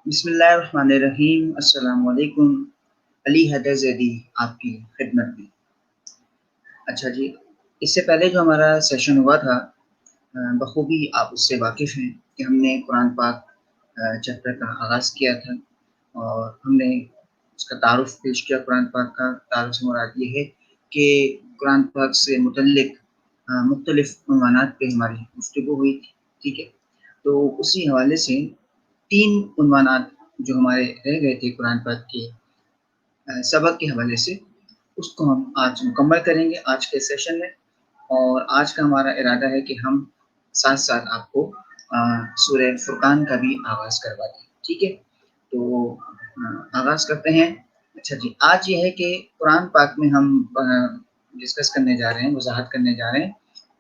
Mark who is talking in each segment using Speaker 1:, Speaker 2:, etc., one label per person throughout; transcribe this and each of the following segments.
Speaker 1: بسم اللہ الرحمن الرحیم۔ السلام علیکم۔ علی حیدر زیدی آپ کی خدمت میں۔ اچھا جی، اس سے پہلے جو ہمارا سیشن ہوا تھا بخوبی آپ اس سے واقف ہیں کہ ہم نے قرآن پاک چیپٹر کا آغاز کیا تھا اور ہم نے اس کا تعارف پیش کیا۔ قرآن پاک کا تعارف سے مراد یہ ہے کہ قرآن پاک سے متعلق مختلف عنوانات پہ ہماری گفتگو ہوئی تھی، ٹھیک ہے۔ تو اسی حوالے سے 3 عنوانات جو ہمارے رہ گئے تھے قرآن پاک کے سبق کے حوالے سے، اس کو ہم آج مکمل کریں گے آج کے سیشن میں۔ اور آج کا ہمارا ارادہ ہے کہ ہم ساتھ ساتھ آپ کو سورہ فرقان کا بھی آغاز کروا دیں، ٹھیک ہے۔ تو آغاز کرتے ہیں۔ اچھا جی، آج یہ ہے کہ قرآن پاک میں ہم ڈسکس کرنے جا رہے ہیں، وضاحت کرنے جا رہے ہیں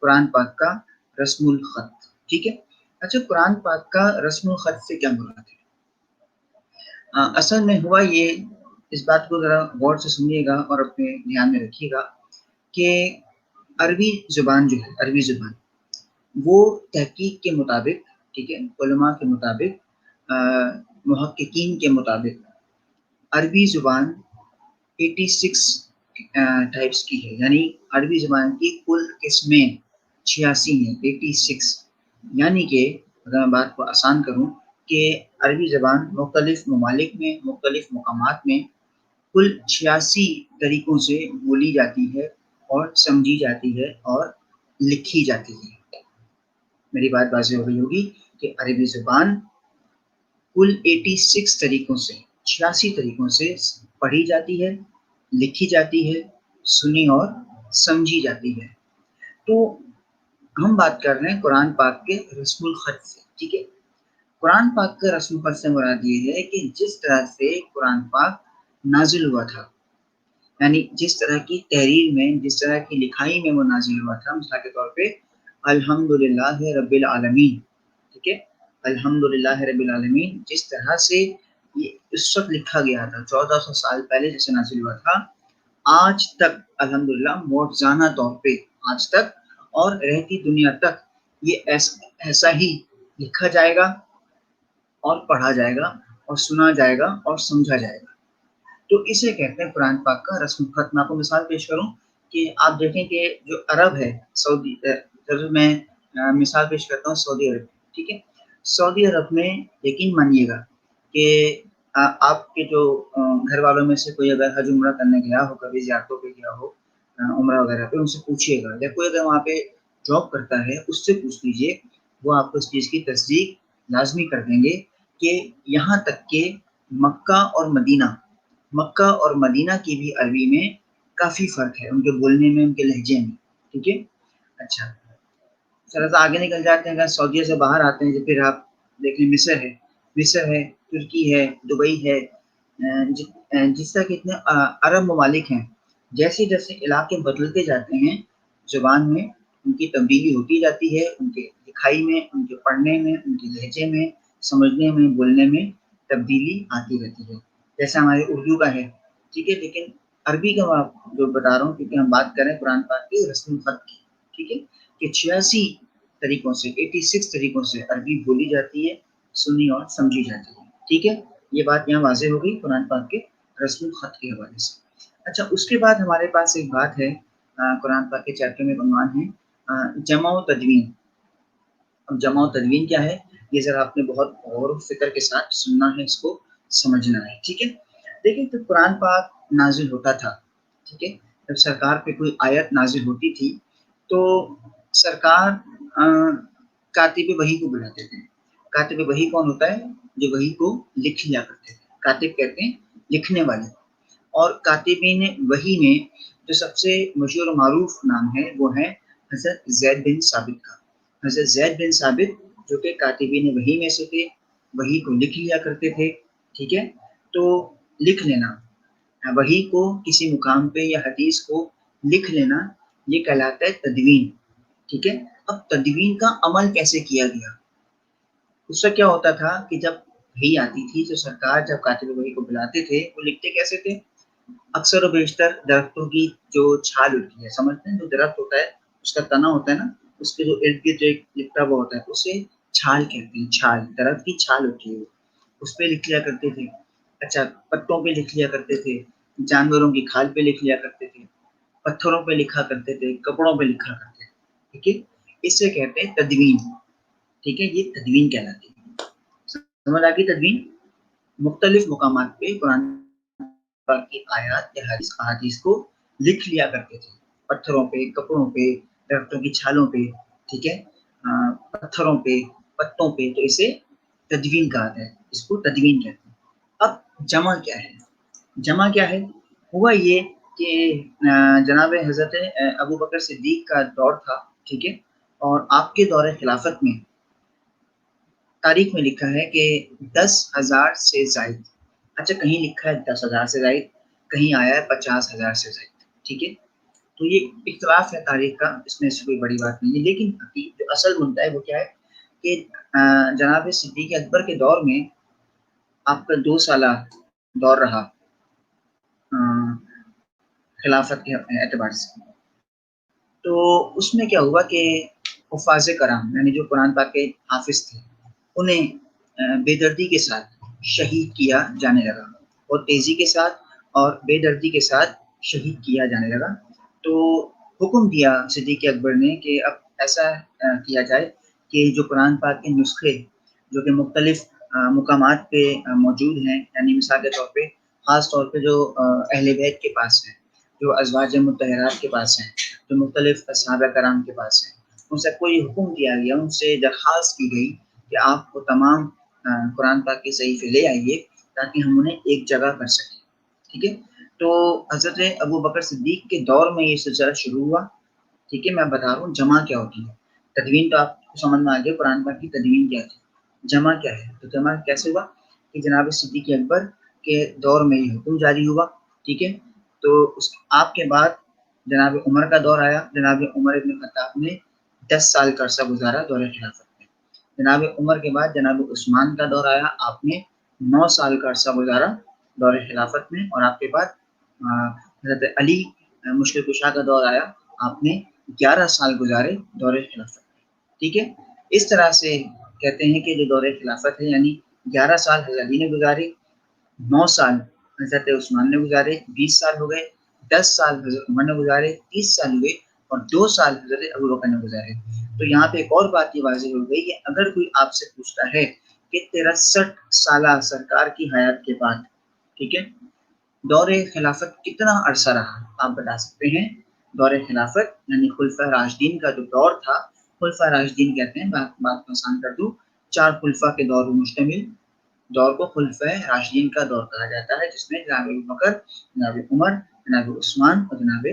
Speaker 1: قرآن پاک کا رسم الخط، ٹھیک ہے۔ اچھا، قرآن پاک کا رسم الخط سے کیا مراد ہے؟ اصل میں ہوا یہ، اس بات کو ذرا غور سے سنیے گا اور اپنے دھیان میں رکھیے گا کہ عربی زبان جو ہے، عربی زبان وہ تحقیق کے مطابق، ٹھیک ہے، علماء کے مطابق، محققین کے مطابق عربی زبان 86 ٹائپس کی ہے، یعنی عربی زبان کی کل قسمیں 86 ہیں، 86۔ یعنی کہ اگر میں بات کو آسان کروں کہ عربی زبان مختلف ممالک میں، مختلف مقامات میں کل 86 طریقوں سے بولی جاتی ہے اور سمجھی جاتی ہے اور لکھی جاتی ہے۔ میری بات واضح ہو گئی ہوگی کہ عربی زبان کل 86 طریقوں سے، 86 طریقوں سے پڑھی جاتی ہے، لکھی جاتی ہے، سنی اور سمجھی جاتی ہے۔ تو ہم بات کر رہے ہیں قرآن پاک کے رسم الخط سے، ٹھیک ہے۔ قرآن پاک کا رسم الخط سے مراد یہ ہے کہ جس طرح سے قرآن پاک نازل ہوا تھا، یعنی جس طرح کی تحریر میں، جس طرح کی لکھائی میں وہ نازل ہوا تھا، مثال کے طور پہ الحمدللہ رب العالمین، ٹھیک ہے، الحمدللہ رب العالمین، جس طرح سے یہ اس وقت لکھا گیا تھا 1400 سال پہلے جیسے نازل ہوا تھا، آج تک الحمدللہ موجزانہ طور پہ آج تک اور رہتی دنیا تک یہ ایسا ہی لکھا جائے گا اور پڑھا جائے گا اور سنا جائے گا اور سمجھا جائے گا۔ تو اسے کہتے ہیں قرآن پاک کا رسم الخط۔ میں آپ کو مثال پیش کروں کہ آپ دیکھیں کہ جو عرب ہے، سعودی میں مثال پیش کرتا ہوں سعودی عرب، ٹھیک ہے۔ سعودی عرب میں یقین مانیے گا کہ آپ کے جو گھر والوں میں سے کوئی اگر حج عمرہ کرنے گیا ہو، کبھی زیارتوں پہ گیا ہو عمرہ وغیرہ پہ، ان سے پوچھیے گا، یا کوئی اگر وہاں پہ جاب کرتا ہے اس سے پوچھ لیجیے، وہ آپ کو اس چیز کی تصدیق لازمی کر دیں گے کہ یہاں تک کہ مکہ اور مدینہ کی بھی عربی میں کافی فرق ہے، ان کے بولنے میں، ان کے لہجے میں، ٹھیک ہے۔ اچھا، ذرا سا آگے نکل جاتے ہیں، اگر سعودیہ سے باہر آتے ہیں تو پھر آپ دیکھیں مصر ہے، ترکی ہے، دبئی ہے، جس طرح کے اتنے عرب ممالک ہیں، جیسے جیسے علاقے بدلتے جاتے ہیں زبان میں ان کی تبدیلی ہوتی جاتی ہے، ان کے لکھائی میں، ان کے پڑھنے میں، ان کے لہجے میں، سمجھنے میں، بولنے میں تبدیلی آتی رہتی ہے، جیسا ہمارے اردو کا ہے، ٹھیک ہے۔ لیکن عربی کا میں جو بتا رہا ہوں، کیونکہ ہم بات کریں قرآن پاک کی رسم الخط کی، ٹھیک ہے، کہ 86 طریقوں سے، 86 طریقوں سے عربی بولی جاتی ہے، سنی اور سمجھی جاتی ہے، ٹھیک ہے۔ یہ بات یہاں واضح ہو گئی قرآن پاک کے رسم الخط کے حوالے سے۔ اچھا، اس کے بعد ہمارے پاس ایک بات ہے، قرآن پاک کے چیپٹر میں عنوان ہے جمع و تدوین۔ اب جمع و تدوین کیا ہے، یہ ذرا آپ نے بہت غور و فکر کے ساتھ سننا ہے، اس کو سمجھنا ہے، ٹھیک ہے۔ دیکھیں، جب قرآن پاک نازل ہوتا تھا، ٹھیک ہے، جب سرکار پہ کوئی آیت نازل ہوتی تھی تو سرکار کاتب وحی کو بلاتے تھے۔ کاتب وحی کون ہوتا ہے؟ جو وحی کو لکھ لیا کرتے تھے، کاتب کہتے ہیں لکھنے والے۔ اور کاتبین وحی میں جو سب سے مشہور و معروف نام ہے وہ ہے حضرت زید بن ثابت کا۔ حضرت زید بن ثابت جو کہ کاتبین وحی میں سے تھے، وحی کو لکھ لیا کرتے تھے، ٹھیک ہے۔ تو لکھ لینا، وحی کو کسی مقام پہ یا حدیث کو لکھ لینا، یہ کہلاتا ہے تدوین، ٹھیک ہے۔ اب تدوین کا عمل کیسے کیا گیا؟ اس سے کیا ہوتا تھا کہ جب وحی آتی تھی تو سرکار جب کاتب وحی کو بلاتے تھے، وہ لکھتے کیسے تھے؟ اکثر و بیشتر درختوں کی جو چھال ہوتی ہے، سمجھتے ہیں جو درخت ہوتا ہے اس کا تنا ہوتا ہے نا، اس کے جو ارد گرد جو ایک لپٹا ہوا ہوتا ہے اسے چھال کہتے ہیں، چھال، درخت کی چھال ہوتی ہے، اس پہ لکھ لیا کرتے تھے. اچھا پتوں پہ لکھ لیا کرتے تھے, جانوروں کی کھال پہ لکھ لیا کرتے تھے, پتھروں پہ لکھا کرتے تھے, کپڑوں پہ لکھا کرتے تھے. ٹھیک ہے, اس سے کہتے ہیں تدوین. ٹھیک ہے, یہ تدوین کہلاتی ہے. سمجھ آ گئی تدوین. مختلف مقامات پہ قرآن پاک کی آیات یا احادیث کو لکھ لیا کرتے تھے, پتھروں پہ, کپڑوں پہ, درختوں کی چھالوں پہ. ٹھیک ہے, پتھروں پہ, پتوں پہ. تو اسے تدوین کہا ہے, اس کو تدوین کہتے ہیں. اب جمع کیا ہے؟ جمع کیا ہے؟ ہوا یہ کہ جناب حضرت ابو بکر صدیق کا دور تھا. ٹھیک ہے, اور آپ کے دور خلافت میں تاریخ میں لکھا ہے کہ 10,000 سے زائد. اچھا کہیں لکھا ہے 10,000 سے زائد, کہیں آیا ہے 50,000 سے زائد. ٹھیک ہے, تو یہ اختلاف ہے تاریخ کا, اس میں سے کوئی بڑی بات نہیں ہے. لیکن جو اصل مدعا ہے وہ کیا ہے کہ جناب صدیق اکبر کے دور میں آپ کا 2 سالہ دور رہا خلافت کے اعتبار سے. تو اس میں کیا ہوا کہ حفاظ کرام یعنی جو قرآن پاک کے حافظ تھے انہیں بے دردی کے ساتھ شہید کیا جانے لگا, اور تیزی کے ساتھ اور بے دردی کے ساتھ شہید کیا جانے لگا. تو حکم دیا صدیق اکبر نے کہ اب ایسا کیا جائے کہ جو قرآن پاک کے نسخے جو کہ مختلف مقامات پہ موجود ہیں, یعنی مثال کے طور پہ خاص طور پہ جو اہل بیت کے پاس ہیں, جو ازواج مطہرات کے پاس ہیں, جو مختلف صحابہ کرام کے پاس ہیں, ان سے کوئی حکم دیا گیا, ان سے درخواست کی گئی کہ آپ وہ تمام قرآن پاک کے صحیفے لے آئیے تاکہ ہم انہیں ایک جگہ کر سکیں. ٹھیک ہے, تو حضرت ابو بکر صدیق کے دور میں یہ سلسلہ شروع ہوا. ٹھیک ہے, میں بتا رہا ہوں جمع کیا ہوتی ہے. تدوین تو آپ کو سمجھ میں آ گیا, قرآن پاک کی تدوین کیا تھی. جمع کیا ہے؟ تو جمع کیسے ہوا کہ جناب صدیق اکبر کے دور میں یہ حکم جاری ہوا. ٹھیک ہے, تو آپ کے بعد جناب عمر کا دور آیا. جناب عمر ابن خطاب نے 10 سال کا عرصہ گزارا دور خلافت میں. جناب عمر کے بعد جناب عثمان کا دور آیا, آپ نے 9 سال کا عرصہ گزارا دور خلافت میں. اور آپ کے بعد حضرت علی مشکل کشا کا دور آیا, آپ نے 11 سال گزارے دور خلافت میں. ٹھیک ہے, اس طرح سے کہتے ہیں کہ جو دور خلافت ہے یعنی 11 سال حضرت علی نے گزارے, 9 سال حضرت عثمان نے گزارے, 20 سال ہو گئے, 10 سال حضرت عمر نے گزارے, 30 سال ہوئے, اور 2 سال حضرت ابو بکر نے گزارے. تو یہاں پہ ایک اور بات یہ واضح ہو گئی کہ اگر کوئی آپ سے پوچھتا ہے کہ 63 سالہ سرکار کی حیات کے بعد, ٹھیک ہے, دور خلافت کتنا عرصہ رہا, آپ بتا سکتے ہیں. دور خلافت یعنی خلفۂ راشدین کا جو دور تھا, خلفۂ راشدین کہتے ہیں, بات کو آسان کر دوں, 4 خلفاء کے دور پر مشتمل دور کو خلفۂ راشدین کا دور کہا جاتا ہے, جس میں جناب ابو بکر, جناب عمر, جناب عثمان اور جناب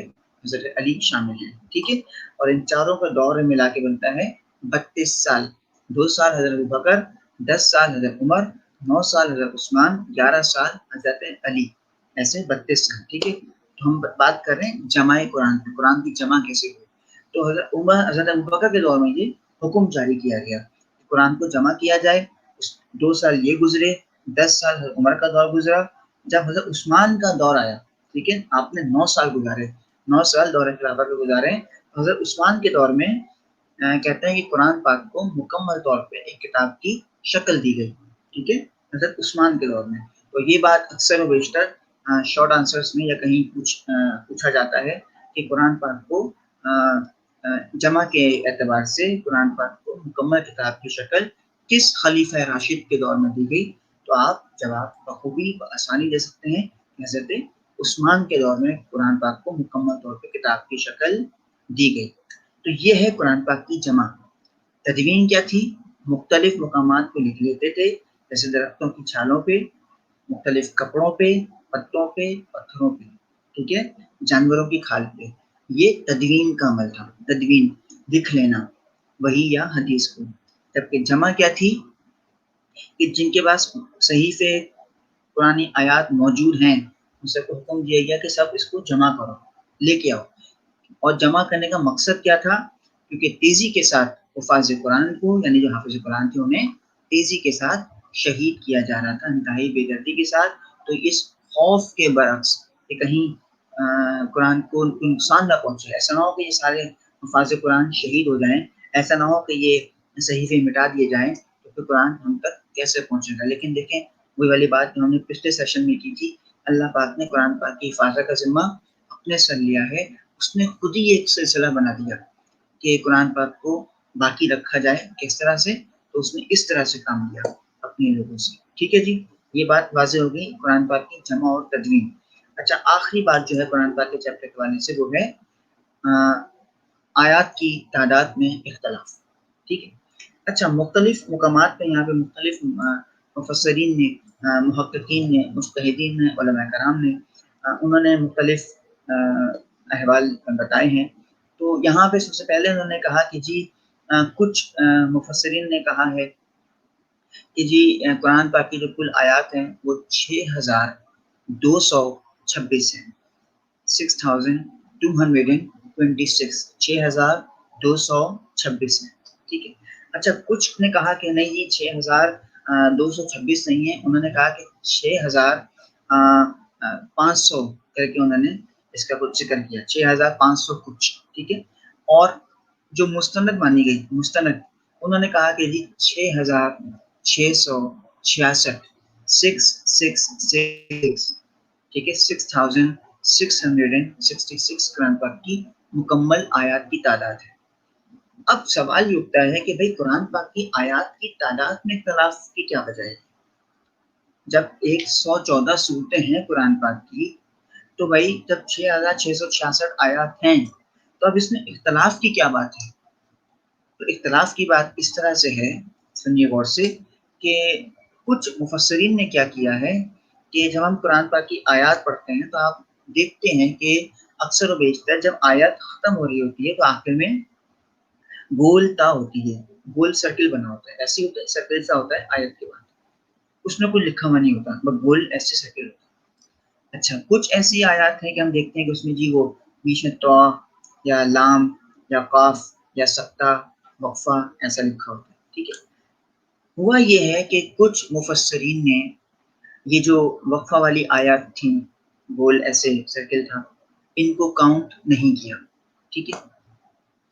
Speaker 1: حضرت علی شامل ہیں. ٹھیک ہے, اور ان چاروں کا دور ملا کے بنتا ہے 32 سال. 2 سال حضرت ابو بکر, 10 سال حضرت عمر, 9 سال حضرت عثمان, 11 سال حضرت علی, ایسے 32 سال. ٹھیک ہے, تو ہم بات کر رہے ہیں جمع قرآن کی. قرآن کی جمع کیسے ہوئی؟ تو حضرت ابو بکر کے دور میں یہ حکم جاری کیا گیا قرآن کو جمع کیا جائے. 2 سال یہ گزرے, 10 سال حضرت عمر کا دور گزرا. جب حضرت عثمان کا دور آیا, ٹھیک ہے, آپ نے 9 سال گزارے, 9 سال دور خلافت میں گزارے. حضرت عثمان کے دور میں کہتے ہیں کہ قرآن پاک کو مکمل طور پہ ایک کتاب کی شکل دی گئی. ٹھیک ہے, حضرت عثمان کے دور میں. تو یہ بات اکثر و بیشتر شارٹ آنسرز میں یا کہیں پوچھا جاتا ہے کہ قرآن پاک کو جمع کے اعتبار سے قرآن پاک کو مکمل کتاب کی شکل کس خلیفہ راشد کے دور میں دی گئی. تو آپ جواب بخوبی آسانی دے سکتے ہیں. حضرت عثمان کے دور میں قرآن پاک کو مکمل طور پہ کتاب کی شکل دی گئی. تو یہ ہے قرآن پاک کی جمع. تدوین کیا تھی؟ مختلف مقامات پہ لکھ لیتے تھے, جیسے درختوں کی چھالوں پہ, مختلف کپڑوں پہ, پتوں پہ, پتھروں پہ, ٹھیک ہے, جانوروں کی کھال پہ. یہ تدوین کا عمل تھا. تدوین لکھ لینا وحی یا حدیث کو. جبکہ جمع کیا تھی کہ جن کے پاس صحیفے پرانی آیات موجود ہیں ان سے کو حکم دیا گیا کہ سب اس کو جمع کرو, لے کے آؤ. اور جمع کرنے کا مقصد کیا تھا؟ کیونکہ تیزی کے ساتھ حفاظ قرآن کو یعنی جو حافظ قرآن تھے انہیں تیزی کے ساتھ شہید کیا جا رہا تھا, انتہائی بے دردی کے ساتھ. تو اس خوف کے برعکس کہ کہیں قرآن کو نقصان نہ پہنچے, ایسا نہ ہو کہ یہ سارے حفاظ قرآن شہید ہو جائیں, ایسا نہ ہو کہ یہ صحیفے مٹا دیے جائیں, تو پھر قرآن ہم تک کیسے پہنچے گا. لیکن دیکھیں وہی والی بات جو ہم نے پچھلے سیشن میں کی تھی، اللہ پاک نے قرآن پاک کی حفاظت کا ذمہ اپنے سر لیا ہے. اس نے خود ہی ایک سلسلہ بنا دیا کہ قرآن پاک کو باقی رکھا جائے. کس طرح سے؟ تو اس نے اس طرح سے کام لیا اپنے لوگوں سے. ٹھیک ہے جی، یہ بات واضح ہو گئی قرآن پاک کی جمع اور تدوین. اچھا، آخری بات جو ہے قرآن پاک کے چیپٹر کے حوالے سے وہ ہے آیات کی تعداد میں اختلاف. ٹھیک ہے. اچھا، مختلف مقامات پہ یہاں پہ مختلف مفسرین نے، محققین نے، مجتہدین نے، علماء کرام نے، انہوں نے مختلف احوال بتائے ہیں. تو یہاں پہ سب سے پہلے انہوں نے کہا کہ جی کچھ مفسرین نے کہا ہے کہ جی قرآن پاک کی جو کل آیات ہیں وہ 6226 ہیں. 6226 6226 ہیں. ٹھیک ہے. اچھا، کچھ نے کہا کہ نہیں جی 6226 نہیں ہے، انہوں نے کہا کہ 6500 کر کے انہوں نے اس کا کچھ ذکر کیا، 6500 کچھ. ٹھیک ہے. اور جو مستند مانی گئی، مستند، انہوں نے کہا کہ جی 6666 666. ٹھیک ہے. 6666 قرآن پاک کی مکمل آیات کی تعداد ہے. اب سوال یہ اٹھتا ہے کہ بھئی قرآن پاک کی آیات کی تعداد میں اختلاف کی کیا وجہ ہے؟ جب 114 صورتیں ہیں قرآن پاک کی، تو بھائی جب 6666 آیات ہیں تو اب اس میں اختلاف کی کیا بات ہے؟ تو اختلاف کی بات اس طرح سے ہے، سنیے غور سے، کہ کچھ مفسرین نے کیا کیا ہے کہ جب ہم قرآن پاک کی آیات پڑھتے ہیں تو آپ دیکھتے ہیں کہ اکثر و بیشتر جب آیت ختم ہو رہی ہوتی ہے تو آخر میں گول تا ہوتی ہے، گول سرکل بنا ہوتا ہے، ایسے ہوتا ہے، سرکل سا ہوتا ہے آیت کے بعد، اس میں کوئی لکھا ہوا نہیں ہوتا، بس گول ایسے سرکل ہوتا ہے. اچھا، کچھ ایسی آیات ہیں کہ ہم دیکھتے ہیں کہ اس میں جی وہ بیچ میں تو یا لام یا قاف یا سکتہ وقفہ ایسا لکھا ہوتا ہے. ٹھیک ہے. ہوا یہ ہے کہ کچھ مفسرین نے یہ جو وقفہ والی آیات تھیں، گول ایسے سرکل تھا، ان کو کاؤنٹ نہیں کیا. ٹھیک ہے،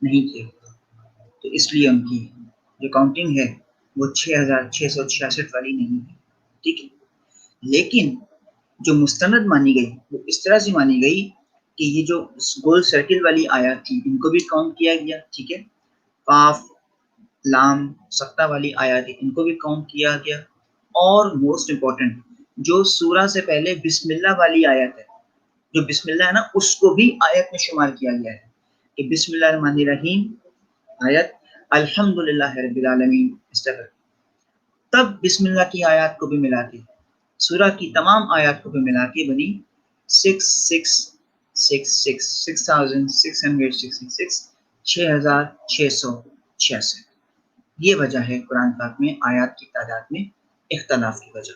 Speaker 1: نہیں کیا. تو اس لیے ان کی جو کاؤنٹنگ ہے وہ 6666 والی نہیں ہے. ٹھیک ہے. لیکن جو مستند مانی گئی وہ اس طرح سے مانی گئی کہ یہ جو گول سرکل والی آیات تھی ان کو بھی کاؤنٹ کیا گیا. ٹھیک ہے. قاف لام سکتہ والی آیات تھی ان کو بھی کاؤنٹ کیا گیا. اور موسٹ امپورٹنٹ جو سورہ سے پہلے بسم اللہ والی آیت ہے، جو بسم اللہ ہے نا، اس کو بھی آیت میں شمار کیا گیا ہے کہ بسم اللہ الرحمن الرحیم آیت الحمدللہ رب العالمین اس طرح. تب بسم اللہ کی آیات کو بھی ملا کے، سورہ کی تمام آیات کو بھی ملا کے بنی 6666 یہ وجہ ہے قرآن پاک میں آیات کی تعداد میں اختلاف کی وجہ.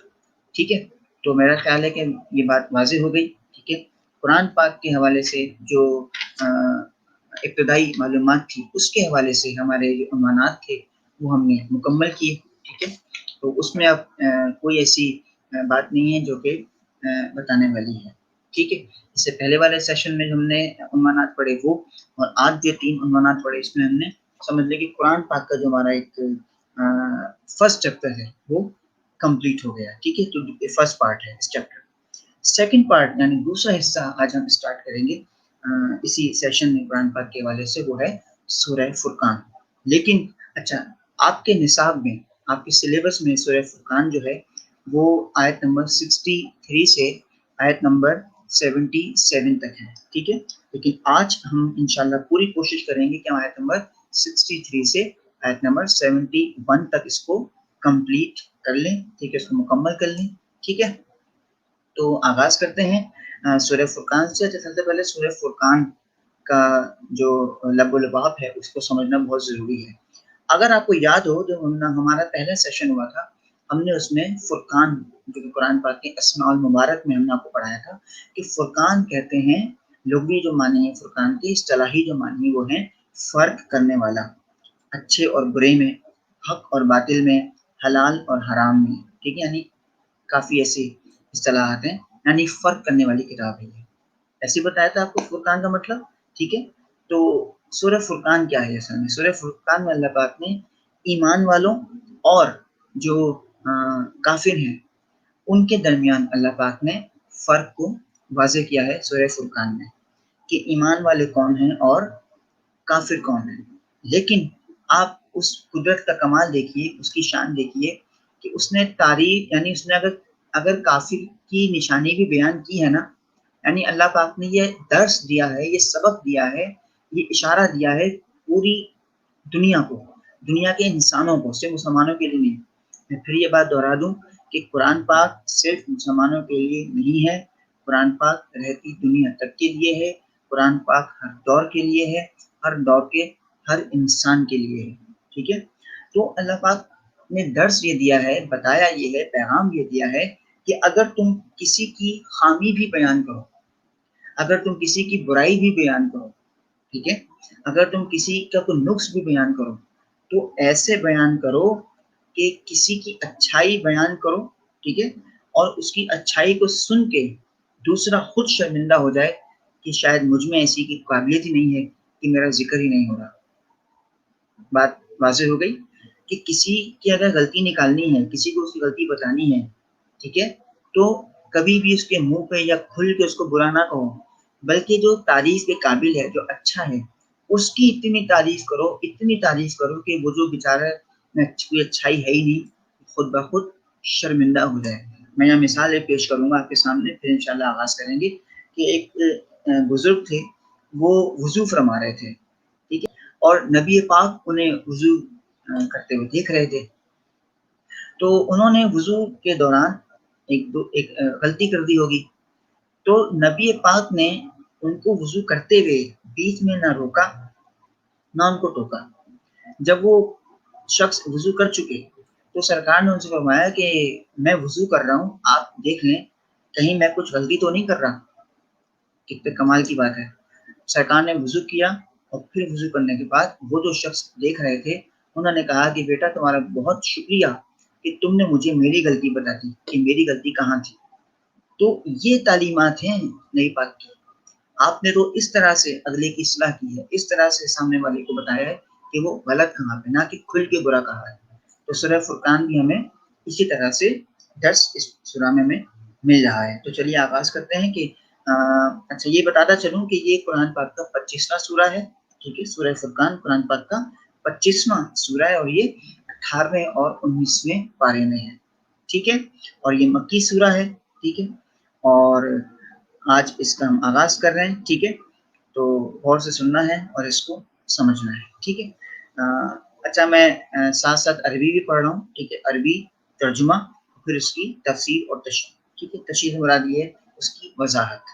Speaker 1: ٹھیک ہے. تو میرا خیال ہے کہ یہ بات واضح ہو گئی. ٹھیک ہے. قرآن پاک کے حوالے سے جو ابتدائی معلومات تھی اس کے حوالے سے ہمارے جو عنوانات تھے وہ ہم نے مکمل کیے. ٹھیک ہے. تو اس میں اب کوئی ایسی بات نہیں ہے جو کہ بتانے والی ہے. ٹھیک ہے. اس سے پہلے والے سیشن میں ہم نے عنوانات پڑھے وہ، اور آج جو 3 عنوانات پڑھے اس میں ہم نے سمجھ لیں کہ قرآن پاک کا جو ہمارا ایک فرسٹ چیپٹر ہے وہ کمپلیٹ ہو گیا. ٹھیک ہے. تو فرسٹ پارٹ ہے اس چیپٹر. سیکنڈ پارٹ یعنی دوسرا حصہ آج ہم اسٹارٹ کریں گے اسی سیشن میں قرآن پاک کے حوالے سے، وہ ہے سورہ فرقان. لیکن اچھا، آپ کے نصاب میں، آپ کے سلیبس میں سورہ فرقان جو ہے وہ آیت نمبر 63 سے آیت نمبر 77 تک ہے. ٹھیک ہے. لیکن آج ہم انشاءاللہ پوری کوشش کریں گے کہ ہم آیت نمبر 63 سے آیت نمبر 71 تک اس کو کمپلیٹ کر لیں. ٹھیک ہے. اس کو مکمل کر لیں. ٹھیک ہے. تو آغاز کرتے ہیں سورہ فرقان سے. سب سے پہلے سورہ فرقان کا جو لب و لباب ہے اس کو سمجھنا بہت ضروری ہے. اگر آپ کو یاد ہو جو ہمارا پہلا سیشن ہوا تھا، ہم نے اس میں فرقان جو قرآن پاک کے اسماء المبارک میں ہم نے آپ کو پڑھایا تھا کہ فرقان کہتے ہیں، لغوی جو معنی ہے فرقان کی، اصطلاحی جو معنی وہ ہیں فرق کرنے والا، اچھے اور برے میں، حق اور باطل میں، حلال اور حرام میں. ٹھیک ہے. یعنی کافی ایسی اصطلاحات ہیں، یعنی فرق کرنے والی کتاب ہے. ایسے بتایا تھا آپ کو فرقان کا مطلب. ٹھیک ہے. تو سورہ فرقان کیا ہے؟ اصل میں سورہ فرقان میں اللہ پاک نے ایمان والوں اور جو کافر ہیں ان کے درمیان اللہ پاک نے فرق کو واضح کیا ہے سورہ فرقان میں کہ ایمان والے کون ہیں اور کافر کون ہیں۔ لیکن آپ اس قدرت کا کمال دیکھیے، اس کی شان دیکھیے کہ اس نے تاریخ یعنی اس نے اگر کافر کی نشانی بھی بیان کی ہے نا، یعنی اللہ پاک نے یہ درس دیا ہے، یہ سبق دیا ہے، یہ اشارہ دیا ہے پوری دنیا کو، دنیا کے انسانوں کو، صرف مسلمانوں کے لیے نہیں۔ میں پھر یہ بات دہرا دوں کہ قرآن پاک صرف مسلمانوں کے لیے نہیں ہے، قرآن پاک رہتی دنیا تک کے لیے ہے، قرآن پاک ہر دور کے لیے ہے، ہر دور کے ہر انسان کے لیے ہے، ٹھیک ہے۔ تو اللہ پاک نے درس یہ دیا ہے، بتایا یہ ہے، پیغام یہ دیا ہے کہ اگر تم کسی کی خامی بھی بیان کرو، اگر تم کسی کی برائی بھی بیان کرو، ٹھیک ہے، اگر تم کسی کا کوئی نقص بھی بیان کرو تو ایسے بیان کرو کہ کسی کی اچھائی بیان کرو، ٹھیک ہے، اور اس کی اچھائی کو سن کے دوسرا خود شرمندہ ہو جائے کہ شاید مجھ میں ایسی کی قابلیت ہی نہیں ہے کہ میرا ذکر ہی نہیں ہو رہا۔ بات واضح ہو گئی کہ کسی کی اگر غلطی نکالنی ہے، کسی کو اس کی غلطی بتانی ہے، ٹھیک ہے، تو کبھی بھی اس کے منہ پہ یا کھل کے اس کو برا نہ کہو، بلکہ جو تعریف کے قابل ہے، جو اچھا ہے، اس کی اتنی تعریف کرو، اتنی تعریف کرو کہ وہ جو بیچارہ میں کوئی اچھائی ہے ہی نہیں، خود بخود شرمندہ ہو جائے۔ میں یہاں مثال ایک پیش کروں گا آپ کے سامنے، پھر انشاءاللہ آغاز کریں گے کہ ایک بزرگ تھے، وہ وضو فرما رہے تھے، ٹھیک ہے، اور نبی پاک انہیں وضو کرتے ہوئے دیکھ رہے تھے۔ تو انہوں نے وضو کے دوران ایک غلطی کر دی ہوگی، تو نبی پاک نے ان کو وضو کرتے ہوئے بیچ میں نہ روکا نہ ان کو ٹوکا۔ جب وہ شخص وضو کر چکے تو سرکار نے ان سے فرمایا کہ میں وضو کر رہا ہوں، آپ دیکھ لیں کہیں میں کچھ غلطی تو نہیں کر رہا۔ کتنے کمال کی بات ہے۔ سرکار نے وضو کیا اور پھر وضو کرنے کے بعد وہ جو شخص دیکھ رہے تھے انہوں نے کہا کہ بیٹا تمہارا بہت شکریہ کہ تم نے مجھے میری غلطی بتا دی کہ میری غلطی کہاں تھی۔ تو یہ تعلیمات ہیں نبی پاک کی۔ آپ نے تو اس طرح سے اگلے کی اصلاح کی ہے، اس طرح سے سامنے والے کو بتایا ہے کہ وہ غلط کہاں پہ، نہ کہ کھل کے برا کہا ہے۔ تو سورہ فرقان بھی ہمیں اسی طرح سے درس اس سورہ میں ہمیں مل رہا ہے۔ تو چلیے آغاز کرتے ہیں کہ اچھا یہ بتاتا چلوں کہ یہ قرآن پاک کا 25واں سورہ ہے، ٹھیک ہے، سورہ فرقان قرآن پاک کا 25واں سورہ ہے اور یہ 18ویں اور 19ویں پارے میں ہے، ٹھیک ہے، اور یہ مکی سورہ ہے، ٹھیک ہے، اور آج اس کا ہم آغاز کر رہے ہیں، ٹھیک ہے، تو غور سے سننا ہے اور اس کو سمجھنا ہے، ٹھیک ہے۔ اچھا میں ساتھ ساتھ عربی بھی پڑھ رہا ہوں، ٹھیک ہے، عربی ترجمہ پھر اس کی تفسیر اور تشریح، ٹھیک ہے، تشریح مراد یہ ہے اس کی وضاحت،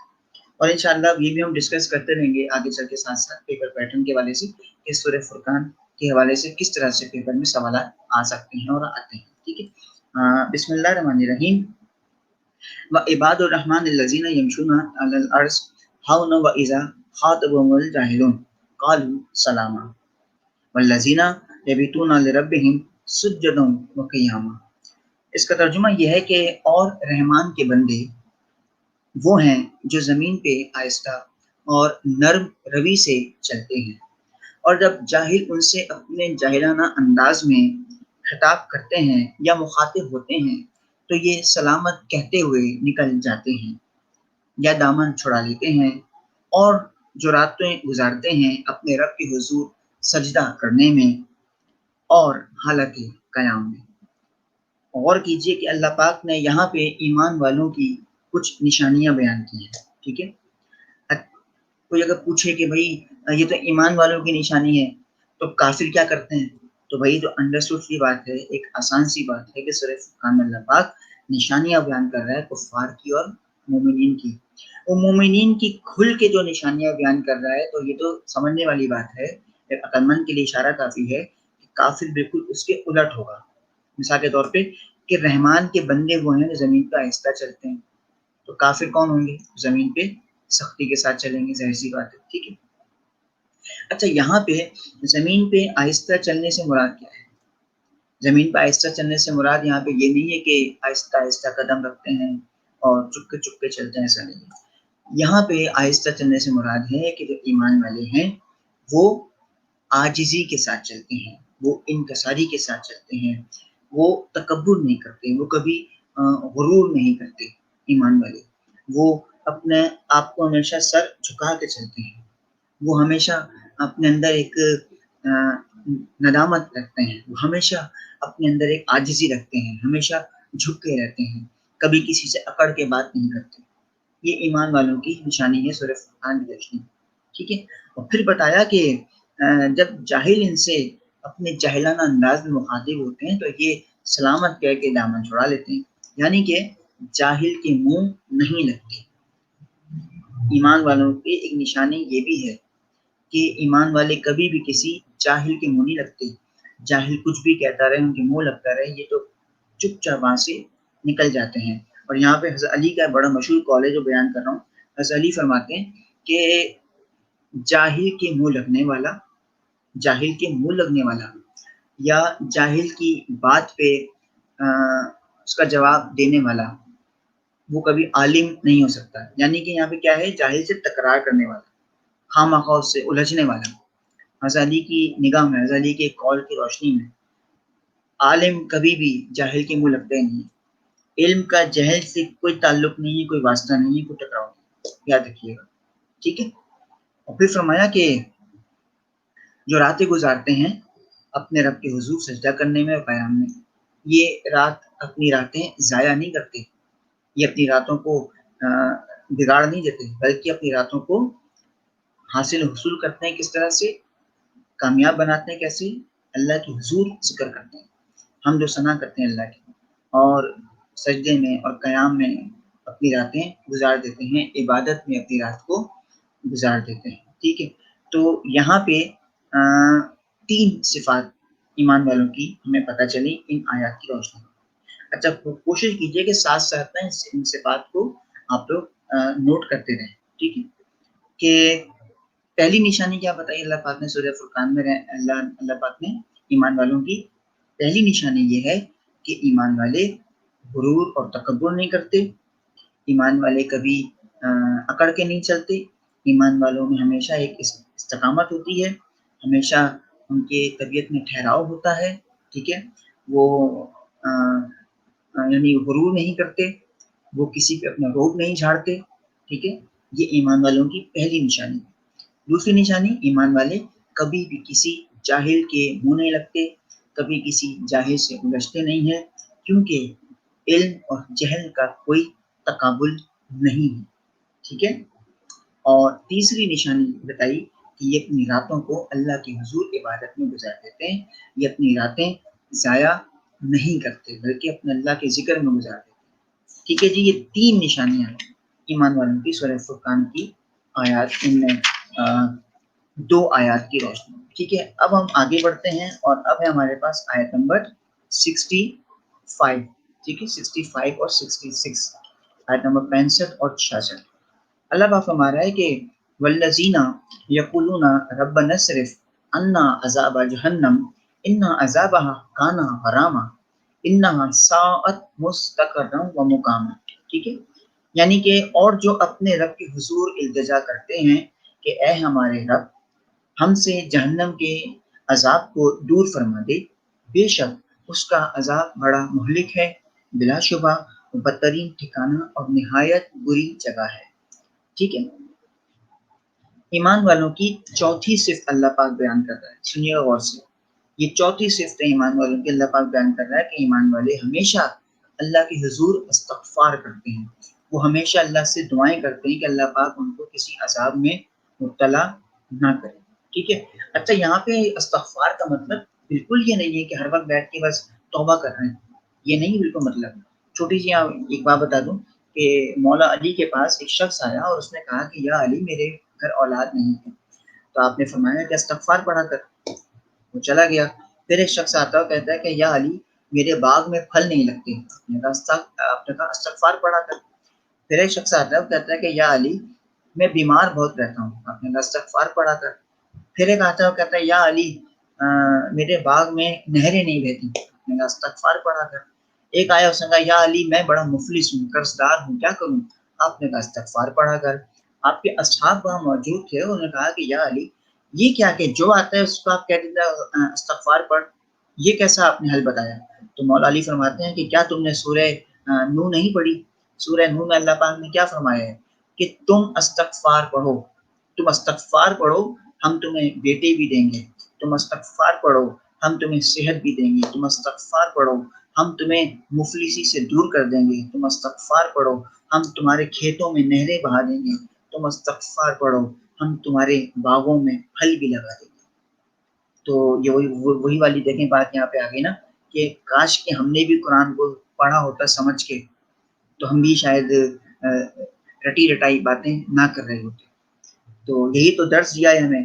Speaker 1: اور انشاءاللہ یہ بھی ہم ڈسکس کرتے رہیں گے آگے چل کے ساتھ ساتھ پیپر پیٹرن کے حوالے سے کہ سورہ فرقان کے حوالے سے کس طرح سے پیپر میں سوالات آ سکتے ہیں اور آتے ہیں، ٹھیک ہے۔ بسم اللہ الرحمن الرحیم۔ وعباد الرحمن الذین یمشون علی الارض حونا واذا خاطبهم الجاہلون قالوا سلاما والذین یبیتون لربهم سجدا وقیاما۔ اس کا ترجمہ یہ ہے کہ اور رحمان کے بندے وہ ہیں جو زمین پہ آہستہ اور نرم روی سے چلتے ہیں، اور جب جاہل ان سے اپنے جاہلانہ انداز میں خطاب کرتے ہیں یا مخاطب ہوتے ہیں تو یہ سلامت کہتے ہوئے نکل جاتے ہیں یا دامن چھڑا لیتے ہیں، اور جو راتیں گزارتے ہیں اپنے رب کے حضور سجدہ کرنے میں اور حالت قیام میں۔ غور کیجئے کہ اللہ پاک نے یہاں پہ ایمان والوں کی کچھ نشانیاں بیان کی ہیں، ٹھیک ہے۔ کوئی اگر پوچھے کہ بھائی یہ تو ایمان والوں کی نشانی ہے تو کافر کیا کرتے ہیں، تو بھائی جو انڈرسٹوڈ سی بات ہے، ایک آسان سی بات ہے کہ سورہ فرقان میں اللہ پاک نشانیاں بیان کر رہا ہے کفار کی اور مومنین کی۔ وہ مومنین کی کھل کے جو نشانیاں بیان کر رہا ہے تو یہ تو سمجھنے والی بات ہے، ایک عقل مند کے لیے اشارہ کافی ہے کہ کافر بالکل اس کے الٹ ہوگا۔ مثال کے طور پہ کہ رحمان کے بندے وہ ہیں جو زمین پہ آہستہ چلتے ہیں، تو کافر کون ہوں گے؟ زمین پہ سختی کے ساتھ چلیں گے، ظاہر سی بات ہے، ٹھیک ہے۔ اچھا یہاں پہ زمین پہ آہستہ چلنے سے مراد کیا ہے؟ زمین پہ آہستہ چلنے سے مراد یہاں پہ یہ نہیں ہے کہ آہستہ آہستہ قدم رکھتے ہیں اور چپکے چپکے چلتے ہیں، ایسا نہیں ہے۔ یہاں پہ آہستہ چلنے سے مراد ہے کہ جو ایمان والے ہیں وہ عاجزی کے ساتھ چلتے ہیں، وہ انکساری کے ساتھ چلتے ہیں، وہ تکبر نہیں کرتے، وہ کبھی غرور نہیں کرتے ایمان والے، وہ اپنے آپ کو ہمیشہ سر جھکا کے چلتے ہیں، وہ ہمیشہ اپنے اندر ایک ندامت رکھتے ہیں، وہ ہمیشہ اپنے اندر ایک عاجزی رکھتے ہیں، ہمیشہ جھک کے رہتے ہیں، کبھی کسی سے اکڑ کے بات نہیں کرتے۔ یہ ایمان والوں کی نشانی ہے سورہ فرقان کی روشنی، ٹھیک ہے۔ اور پھر بتایا کہ جب جاہل ان سے اپنے جاہلانہ انداز میں مخاطب ہوتے ہیں تو یہ سلامت کہہ کے دامن چھڑا لیتے ہیں، یعنی کہ جاہل کے منہ نہیں لگتے۔ ایمان والوں کی ایک نشانی یہ بھی ہے کہ ایمان والے کبھی بھی کسی جاہل کے منہ نہیں لگتے، جاہل کچھ بھی کہتا رہے ان کے منہ لگتا رہے، یہ تو چپ چاپ وہاں سے نکل جاتے ہیں۔ اور یہاں پہ حضرت علی کا بڑا مشہور قول ہے جو بیان کر رہا ہوں۔ حضرت علی فرماتے ہیں کہ جاہل کے منہ لگنے والا، جاہل کے منہ لگنے والا یا جاہل کی بات پہ اس کا جواب دینے والا وہ کبھی عالم نہیں ہو سکتا۔ یعنی کہ یہاں پہ کیا ہے، جاہل سے تکرار کرنے والا، خواہ مخواہ اس سے الجھنے والا۔ حضرت علی کی نگاہ میں، حضرت علی کے قول کی روشنی میں، عالم کبھی بھی جاہل کے منہ لگتے نہیں ہے۔ علم کا جہل سے کوئی تعلق نہیں ہے، کوئی واسطہ نہیں ہے، کوئی ٹکراؤ نہیں، یاد رکھیے گا، ٹھیک ہے۔ اور پھر فرمایا کہ جو راتیں گزارتے ہیں اپنے رب کے حضور سجدہ کرنے میں اور قیام میں، یہ اپنی راتیں ضائع نہیں کرتے، یہ اپنی راتوں کو بگاڑ نہیں دیتے، بلکہ اپنی راتوں کو حصول کرتے ہیں۔ کس طرح سے کامیاب بناتے ہیں؟ کیسے؟ اللہ کی حضور ذکر کرتے ہیں، ہم جو ثنا کرتے ہیں اللہ کی، اور سجدے میں اور قیام میں اپنی راتیں گزار دیتے ہیں، عبادت میں اپنی رات کو گزار دیتے ہیں، ٹھیک ہے۔ تو یہاں پہ 3 صفات ایمان والوں کی ہمیں پتہ چلی ان آیات کی روشنی میں۔ اچھا، کوشش کیجئے کہ ساتھ ساتھ میں ان صفات کو آپ لوگ نوٹ کرتے رہیں، ٹھیک ہے۔ کہ پہلی نشانی کیا بتائی اللہ پاک نے سورہ فرقان میں؟ اللہ پاک نے ایمان والوں کی پہلی نشانی یہ ہے کہ ایمان والے غرور اور تکبر نہیں کرتے، ایمان والے کبھی اکڑ کے نہیں چلتے، ایمان والوں میں ہمیشہ ایک استقامت ہوتی ہے، ہمیشہ ان کے طبیعت میں ٹھہراؤ ہوتا ہے، ٹھیک ہے۔ وہ یعنی غرور نہیں کرتے، وہ کسی پہ اپنا روب نہیں جھاڑتے، ٹھیک ہے۔ یہ ایمان والوں کی پہلی نشانی۔ دوسری نشانی، ایمان والے کبھی بھی کسی جاہل کے منہ نہیں لگتے، کبھی کسی جاہل سے الجھتے نہیں ہیں، کیونکہ علم اور جہل کا کوئی تقابل نہیں ہے، ٹھیک ہے۔ اور تیسری نشانی بتائی کہ یہ اپنی راتوں کو اللہ کی حضور عبادت میں گزار دیتے ہیں، یہ اپنی راتیں ضائع نہیں کرتے بلکہ اپنے اللہ کے ذکر میں گزار دیتے ہیں، ٹھیک ہے جی۔ یہ 3 نشانیاں ہیں ایمان والوں کی سورہ فرقان کی آیات، ان میں 2 آیات کی روشنی، ٹھیک ہے۔ اب ہم آگے بڑھتے ہیں اور اب ہے ہمارے پاس آیت نمبر 65، ٹھیک ہے، 65 اور 66، آیت نمبر 65 اور 66۔ اللہ پاک فرما رہا ہے کہ والذین یقولون ربنا اصرف عنا عذاب جہنم ان عذابها کان غراما انها ساءت مستقرا ومقاما، ٹھیک ہے۔ یعنی کہ اور جو اپنے رب کے حضور التجا کرتے ہیں کہ اے ہمارے رب ہم سے جہنم کے عذاب کو دور فرما دے، بے شک اس کا عذاب بڑا مہلک ہے، بلا شبہ بدترین ٹھکانہ اور نہایت بری جگہ ہے، ٹھیک ہے۔ ایمان والوں کی چوتھی صفت اللہ پاک بیان کر رہا ہے، سنیے غور سے، یہ چوتھی صفت ایمان والوں کی اللہ پاک بیان کر رہا ہے کہ ایمان والے ہمیشہ اللہ کے حضور استغفار کرتے ہیں، وہ ہمیشہ اللہ سے دعائیں کرتے ہیں کہ اللہ پاک ان کو کسی عذاب میں مبتلا نہ کرے، ٹھیک ہے۔ اچھا، یہاں پہ استغفار کا مطلب بالکل یہ نہیں ہے کہ ہر وقت بیٹھ کے بس توبہ کر رہے ہیں، یہ نہیں بالکل مطلب۔ چھوٹی سی ایک بات بتا دوں کہ مولا علی کے پاس ایک شخص آیا اور اس نے کہا کہ یا علی میرے گھر اولاد نہیں ہے، تو آپ نے فرمایا کہ استغفار پڑھا کر، وہ چلا گیا۔ پھر ایک شخص آتا ہے کہتا ہے کہ یا علی میرے باغ میں پھل نہیں لگتے، آپ نے کہا استغفار پڑھا کر۔ پھر ایک شخص آتا ہے وہ کہتا ہے کہ یا علی میں بیمار بہت رہتا ہوں، آپ نے کہا استغفار پڑھا کر۔ پھر ایک آتا ہے وہ کہتا ہے یا علی میرے باغ میں نہریں نہیں بہتی، آپ نے کہا استغفار پڑھا کر۔ ایک آیا اس نے کہا یا علی میں بڑا مفلس ہوں، قرض دار ہوں، کیا کروں؟ آپ نے کہا استغفار پڑھا کر۔ آپ کے اصحاب وہاں موجود تھے، انہوں نے کہا کہ یا علی یہ کیا کہ جو آتا ہے اس کو آپ کہہ دیتے استغفار پڑھ، یہ کیسا آپ نے حل بتایا؟ تو مولا علی فرماتے ہیں کہ کیا تم نے سورہ نون نہیں پڑھی؟ سورہ نون میں اللہ پاک نے کیا فرمایا ہے کہ تم استغفار پڑھو، تم استغفار پڑھو، ہم تمہیں بیٹے بھی دیں گے، تم استغفار پڑھو، ہم تمہیں صحت بھی دیں گے، تم استغفار پڑھو، ہم تمہیں مفلسی سے دور کر دیں گے، تم استغفار پڑھو، ہم تمہارے کھیتوں میں نہریں بہا دیں گے، تم استغفار پڑھو، ہم تمہارے باغوں میں پھل بھی لگا دیں گے۔ تو یہ وہی والی دیکھیں بات یہاں پہ آ گئی نا کہ کاش کہ ہم نے بھی قرآن کو پڑھا ہوتا سمجھ کے تو ہم بھی شاید رٹی رٹائی باتیں نہ کر رہے ہوتے۔ تو یہی تو درس دیا ہے ہمیں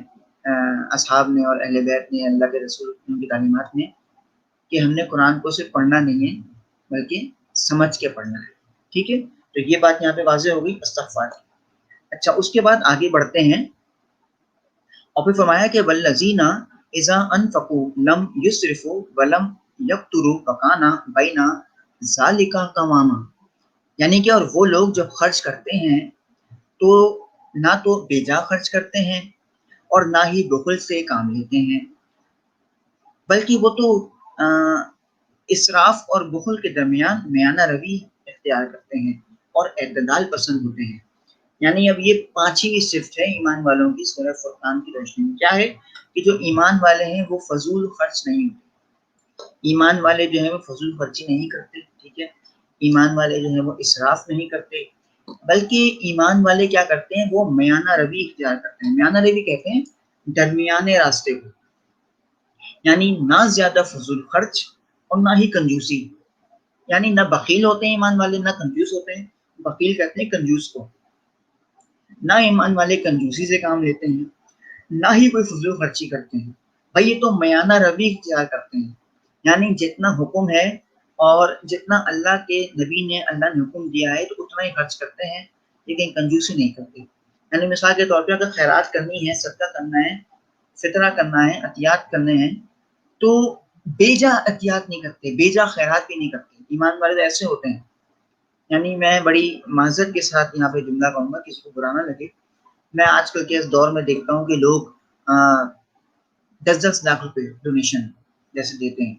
Speaker 1: اصحاب نے اور اہل بیت نے، اللہ کے رسول کی تعلیمات نے، کہ ہم نے قرآن کو صرف پڑھنا نہیں ہے بلکہ سمجھ کے پڑھنا ہے۔ ٹھیک ہے، تو یہ بات یہاں پہ واضح ہو گئی استغفار کی۔ اچھا، اس کے بعد آگے بڑھتے ہیں اور پھر فرمایا کہ والذین اذا انفقوا لم یسرفوا ولم یقتروا وکان بین ذالک قواما، یعنی کہ اور وہ لوگ جب خرچ کرتے ہیں تو نہ تو بے جا خرچ کرتے ہیں اور نہ ہی بخل سے کام لیتے ہیں، بلکہ وہ تو اسراف اور بخل کے درمیان میانہ روی اختیار کرتے ہیں اور اعتدال پسند ہوتے ہیں۔ یعنی اب یہ پانچویں صفت ہے ایمان والوں کی سورہ فرقان کی روشنی میں، کیا ہے کہ جو ایمان والے ہیں وہ فضول خرچ نہیں ہوتے، ایمان والے جو ہیں وہ فضول خرچی نہیں کرتے، ٹھیک ہے، ایمان والے جو ہیں وہ اسراف نہیں کرتے، بلکہ ایمان والے کیا کرتے ہیں، وہ میانہ روی اختیار کرتے ہیں۔ میانہ روی کہتے ہیں درمیانے راستے کو، یعنی نہ زیادہ فضول خرچ اور نہ ہی کنجوسی، یعنی نہ بخیل ہوتے ہیں ایمان والے، نہ کنجوس ہوتے ہیں۔ بخیل کہتے ہیں کنجوس کو، نہ ایمان والے کنجوسی سے کام لیتے ہیں، نہ ہی کوئی فضول خرچی کرتے ہیں۔ بھائی یہ تو میانہ روی اختیار کرتے ہیں، یعنی جتنا حکم ہے اور جتنا اللہ کے نبی نے اللہ نے حکم دیا ہے تو اتنا ہی خرچ کرتے ہیں، لیکن کنجوسی نہیں کرتے۔ یعنی مثال کے طور پہ اگر خیرات کرنی ہے، صدقہ کرنا ہے، فطرہ کرنا ہے، عطیات کرنے ہیں، تو بے جا عطیات نہیں کرتے، بے جا خیرات بھی نہیں کرتے۔ ایمان والے ایسے ہوتے ہیں، یعنی میں بڑی معذرت کے ساتھ یہاں پہ جملہ کہوں گا، کسی کو برا نہ لگے، میں آج کل کے اس دور میں دیکھتا ہوں کہ لوگ 10-10 لاکھ روپے ڈونیشن جیسے دیتے ہیں،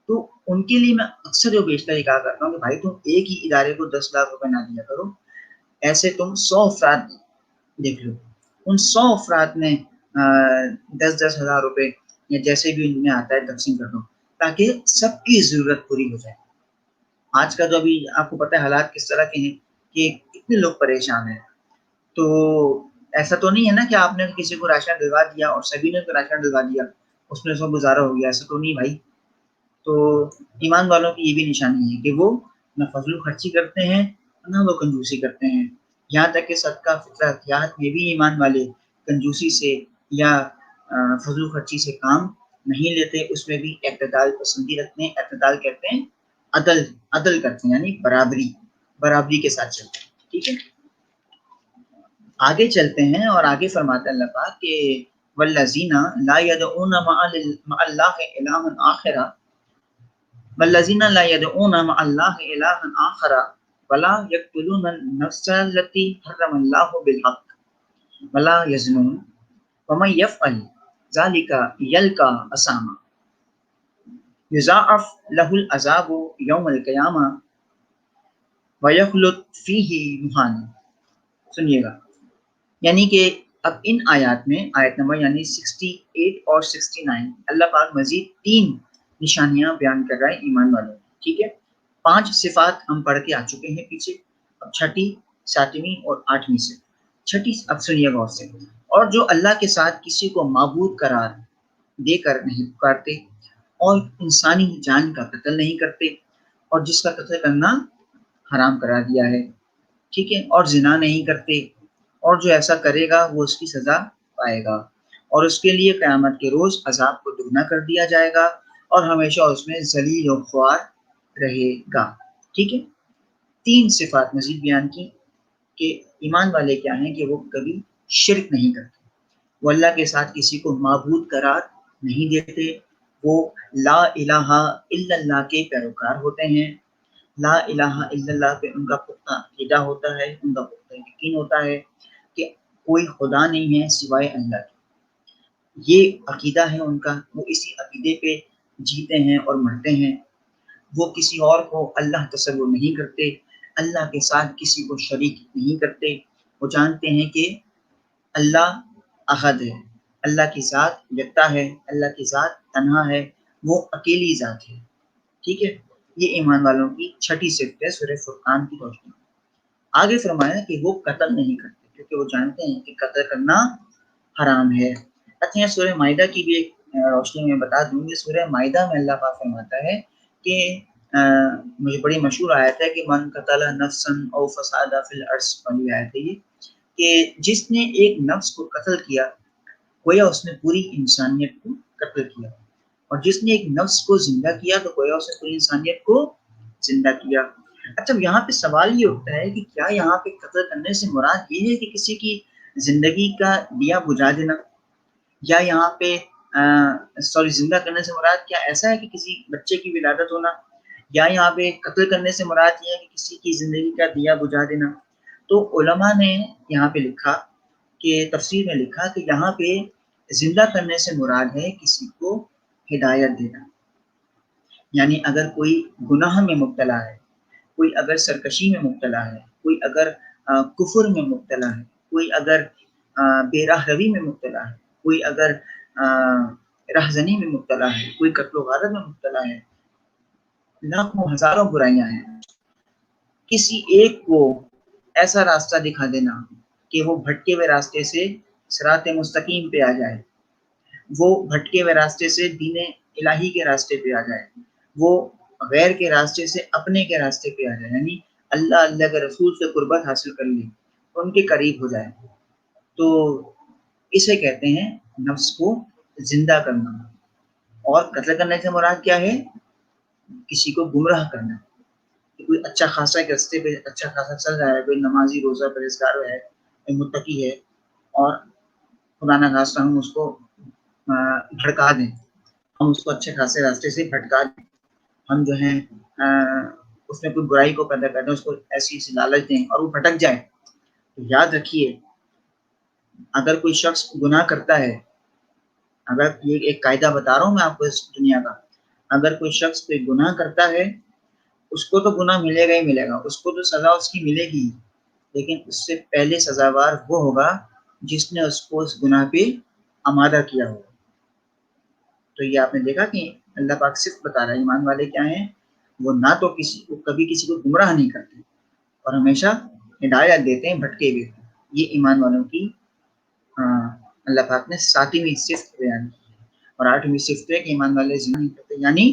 Speaker 1: تو ان کے لیے میں اکثر جو بیشتر یہ کہا کرتا ہوں کہ بھائی تم ایک ہی ادارے کو 10 لاکھ روپے نہ دیا کرو، ایسے تم 100 افراد دیکھ لو، ان 100 افراد میں 10-10 ہزار روپے یا جیسے بھی ان میں آتا ہے تقسیم کر دو، تاکہ سب کی ضرورت پوری ہو جائے۔ آج کا جو ابھی آپ کو پتہ ہے حالات کس طرح کے ہیں کہ کتنے لوگ پریشان ہیں، تو ایسا تو نہیں ہے نا کہ آپ نے کسی کو راشن دلوا دیا اور سبھی نے راشن دلوا دیا، اس میں سب گزارا ہو گیا، ایسا تو نہیں بھائی۔ تو ایمان والوں کی یہ بھی نشانی ہے کہ وہ نہ فضول خرچی کرتے ہیں نہ وہ کنجوسی کرتے ہیں، یہاں تک کہ صدقہ فطرہ عطیات میں بھی ایمان والے کنجوسی سے یا فضول خرچی سے کام نہیں لیتے، اس میں بھی اعتدال پسندی رکھتے ہیں۔ اعتدال کہتے ہیں عدل کرتے ہیں، یعنی برابری کے ساتھ چلتے ہیں۔ ٹھیک ہے، آگے چلتے ہیں اور آگے فرماتا ہے اللہ پاک کہ والذین لا يدعون مع اللہ الہا آخر، والذین لا يدعون مع اللہ الہا آخر ولا يقتلون النفس التي حرم اللہ بالحق ولا يزنون ومن يفعل ذلك يلقى أثاما یضاعف له العذاب یوم القیامہ ویخلد فیہ مہانا۔ سنیے گا، یعنی کہ اب ان آیات میں آیت نمبر یعنی 68 اور 69 اللہ پاک مزید 3 نشانیاں بیان کر رہا ہے ایمان والوں کی۔ ٹھیک ہے، 5 صفات ہم پڑھ کے آ چکے ہیں پیچھے، اب 6ٹھی 7ویں اور 8ویں سے 6ٹھی اب سنیے غور سے۔ اور جو اللہ کے ساتھ کسی کو معبود قرار دے کر نہیں پکارتے اور انسانی جان کا قتل نہیں کرتے اور جس کا قتل کرنا حرام قرار دیا ہے، ٹھیک ہے، اور زنا نہیں کرتے، اور جو ایسا کرے گا وہ اس کی سزا پائے گا اور اس کے لیے قیامت کے روز عذاب کو دگنا کر دیا جائے گا اور ہمیشہ اس میں ذلیل و خوار رہے گا۔ ٹھیک ہے، 3 صفات مزید بیان کی کہ ایمان والے کیا ہیں کہ وہ کبھی شرک نہیں کرتے، وہ اللہ کے ساتھ کسی کو معبود قرار نہیں دیتے، وہ لا الہ الا اللہ کے پیروکار ہوتے ہیں، لا الہ الا اللہ پہ ان کا پختہ عقیدہ ہوتا ہے، ان کا پختہ یقین ہوتا ہے کہ کوئی خدا نہیں ہے سوائے اللہ کے، یہ عقیدہ ہے ان کا، وہ اسی عقیدے پہ جیتے ہیں اور مرتے ہیں۔ وہ کسی اور کو اللہ تصور نہیں کرتے، اللہ کے ساتھ کسی کو شریک نہیں کرتے، وہ جانتے ہیں کہ اللہ احد ہے، اللہ کی ذات یکتا ہے، اللہ کی ذات تنہا ہے، وہ اکیلی ذات ہے، ٹھیک ہے۔ یہ ایمان والوں کی چھٹی صفت ہے سورہ فرقان کی روشنی میں۔ آگے فرمایا کہ وہ قتل نہیں کرتے کیونکہ وہ جانتے ہیں کہ قتل کرنا حرام ہے۔ اچھا یہ سورہ مائدہ کی بھی ایک روشنی میں بتا دوں گی۔ سورہ مائدہ میں اللہ پاک فرماتا ہے کہ مجھے بڑی مشہور آیت ہے کہ من قتل نفسا او فساد فی الارض والی آیت ہے یہ، کہ جس نے ایک نفس کو قتل کیا گویا اس نے پوری انسانیت کو قتل کیا، اور جس نے ایک نفس کو زندہ کیا تو گویا اس نے پوری انسانیت کو زندہ کیا۔ اچھا یہاں پہ سوال یہ اٹھتا ہے کہ کیا یہاں پہ قتل کرنے سے مراد یہ ہے کہ کسی کی زندگی کا دیا بجھا دینا، یا یہاں پہ زندہ کرنے سے مراد کیا ایسا ہے کہ کسی بچے کی ولادت ہونا، یا یہاں پہ قتل کرنے سے مراد یہ ہے کہ کسی کی زندگی کا دیا بجھا دینا؟ تو علماء نے یہاں پہ لکھا کہ تفسیر میں لکھا کہ یہاں پہ زندہ کرنے سے مراد ہے کسی کو ہدایت دینا، یعنی اگر کوئی گناہ میں مبتلا ہے، کوئی اگر سرکشی میں مبتلا ہے، کوئی اگر کفر میں مبتلا ہے، کوئی اگر بے راہ روی میں مبتلا ہے، کوئی اگر رہزنی میں مبتلا ہے، کوئی قتل و غارت میں مبتلا ہے، لاکھوں ہزاروں برائیاں ہیں، کسی ایک کو ایسا راستہ دکھا دینا کہ وہ بھٹکے ہوئے راستے سے صراط مستقیم پہ آ جائے، وہ بھٹکے ہوئے راستے سے دین الہی کے راستے پہ آ جائے، وہ غیر کے راستے سے اپنے کے راستے پہ آ جائے، یعنی اللہ کے رسول سے قربت حاصل کر لے، ان کے قریب ہو جائے، تو اسے کہتے ہیں نفس کو زندہ کرنا۔ اور قتل کرنے سے مراد کیا ہے؟ کسی کو گمراہ کرنا، کوئی اچھا خاصا ایک راستے پہ اچھا خاصا چل رہا ہے، کوئی نمازی روزہ پرہیزگار ہے، کوئی متقی ہے، اور خدا نہ خواستہ ہم اس کو بھڑکا دیں، ہم اس کو اچھے خاصے راستے سے بھٹکا دیں، ہم جو ہیں اس میں کوئی برائی کو پیدا کر دیں، اس کو ایسی لالچ دیں اور وہ بھٹک جائے۔ تو یاد رکھیے اگر کوئی شخص گناہ کرتا ہے، اگر یہ ایک قاعدہ بتا رہا ہوں میں آپ کو اس دنیا کا، اگر کوئی شخص کوئی گناہ کرتا ہے اس کو تو گناہ ملے گا ہی ملے گا، اس کو تو سزا اس کی ملے گی، لیکن اس سے پہلے سزاوار وہ ہوگا جس نے اس کو اس گناہ پہ آمادہ کیا ہو۔ تو یہ آپ نے دیکھا کہ اللہ پاک صرف بتا رہا ہے ایمان والے کیا ہیں، وہ نہ تو کبھی کسی کو گمراہ نہیں کرتے اور ہمیشہ ہدایت دیتے ہیں بھٹکے ہوئے۔ یہ ایمان والوں کی اللہ پاک نے 7ویں صفت بیان کی ہے۔ اور 8ویں صفت ہے کہ ایمان والے زنا نہیں کرتے، یعنی